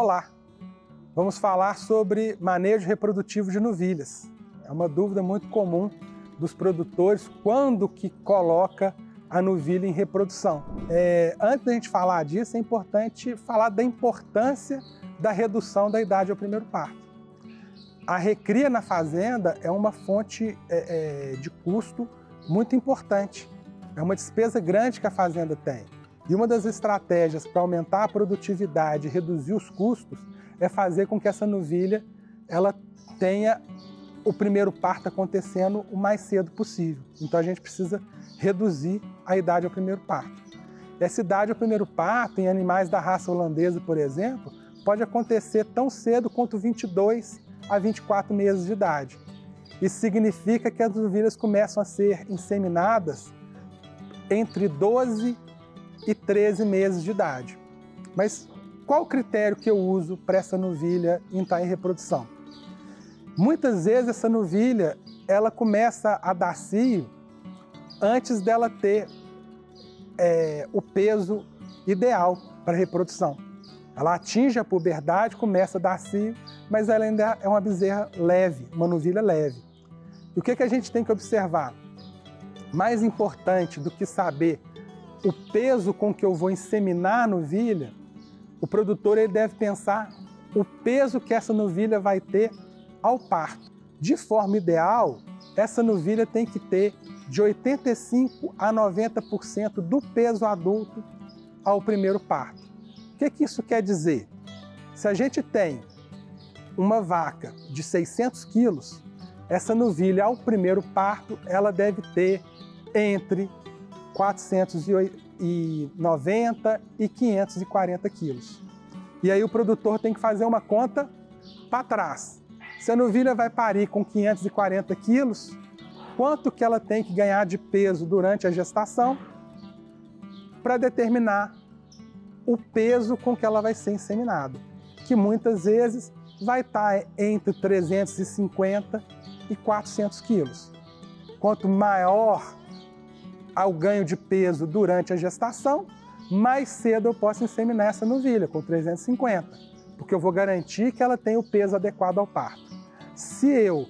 Olá! Vamos falar sobre manejo reprodutivo de novilhas. É uma dúvida muito comum dos produtores quando que coloca a novilha em reprodução. Antes da gente falar disso, é importante falar da importância da redução da idade ao primeiro parto. A recria na fazenda é uma fonte de custo muito importante. É uma despesa grande que a fazenda tem. E uma das estratégias para aumentar a produtividade e reduzir os custos é fazer com que essa novilha ela tenha o primeiro parto acontecendo o mais cedo possível. Então a gente precisa reduzir a idade ao primeiro parto. Essa idade ao primeiro parto, em animais da raça holandesa, por exemplo, pode acontecer tão cedo quanto 22 a 24 meses de idade. Isso significa que as novilhas começam a ser inseminadas entre 12 e 13 meses de idade. Mas qual o critério que eu uso para essa novilha estar em reprodução? Muitas vezes essa novilha ela começa a dar cio antes dela ter o peso ideal para a reprodução. Ela atinge a puberdade, começa a dar cio, mas ela ainda é uma bezerra leve, uma novilha leve. E o que a gente tem que observar? Mais importante do que saber o peso com que eu vou inseminar a novilha, o produtor ele deve pensar o peso que essa novilha vai ter ao parto. De forma ideal, essa novilha tem que ter de 85% a 90% do peso adulto ao primeiro parto. O que isso quer dizer? Se a gente tem uma vaca de 600 quilos, essa novilha ao primeiro parto ela deve ter entre 490 e 540 quilos. E aí o produtor tem que fazer uma conta para trás. Se a novilha vai parir com 540 quilos, quanto que ela tem que ganhar de peso durante a gestação para determinar o peso com que ela vai ser inseminada, que muitas vezes vai estar entre 350 e 400 quilos. Quanto maior ao ganho de peso durante a gestação, mais cedo eu posso inseminar essa novilha, com 350, porque eu vou garantir que ela tem o peso adequado ao parto. Se eu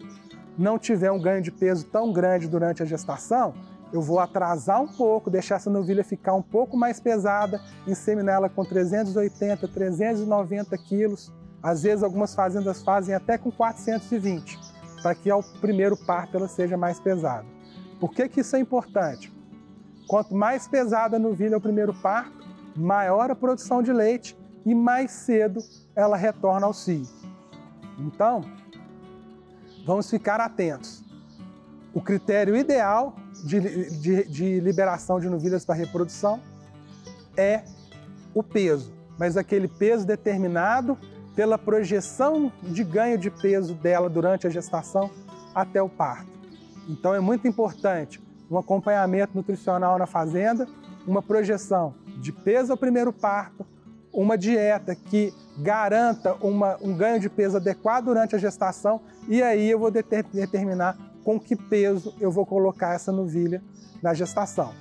não tiver um ganho de peso tão grande durante a gestação, eu vou atrasar um pouco, deixar essa novilha ficar um pouco mais pesada, inseminar ela com 380, 390 quilos. Às vezes algumas fazendas fazem até com 420, para que ao primeiro parto ela seja mais pesada. Por que isso é importante? Quanto mais pesada a novilha ao primeiro parto, maior a produção de leite e mais cedo ela retorna ao cio. Então, vamos ficar atentos. O critério ideal de liberação de novilhas para reprodução é o peso, mas aquele peso determinado pela projeção de ganho de peso dela durante a gestação até o parto. Então é muito importante um acompanhamento nutricional na fazenda, uma projeção de peso ao primeiro parto, uma dieta que garanta um ganho de peso adequado durante a gestação e aí eu vou determinar com que peso eu vou colocar essa novilha na gestação.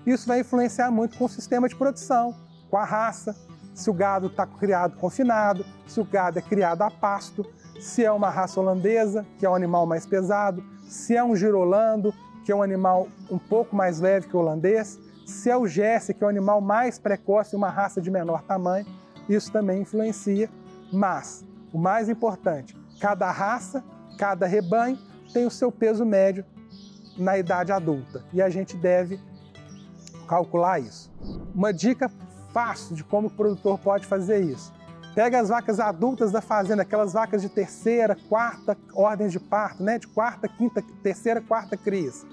Isso vai influenciar muito com o sistema de produção, com a raça, se o gado está criado confinado, se o gado é criado a pasto, se é uma raça holandesa, que é um animal mais pesado, se é um girolando, que é um animal um pouco mais leve que o holandês, se é o Jersey, que é um animal mais precoce, uma raça de menor tamanho, isso também influencia, mas o mais importante, cada raça, cada rebanho tem o seu peso médio na idade adulta e a gente deve calcular isso. Uma dica fácil de como o produtor pode fazer isso. Pega as vacas adultas da fazenda, aquelas vacas de terceira, quarta ordem de parto, né? De quarta, quinta, terceira, quarta crias.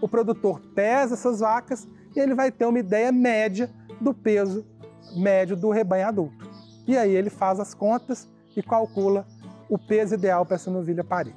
O produtor pesa essas vacas e ele vai ter uma ideia média do peso médio do rebanho adulto. E aí ele faz as contas e calcula o peso ideal para essa novilha parir.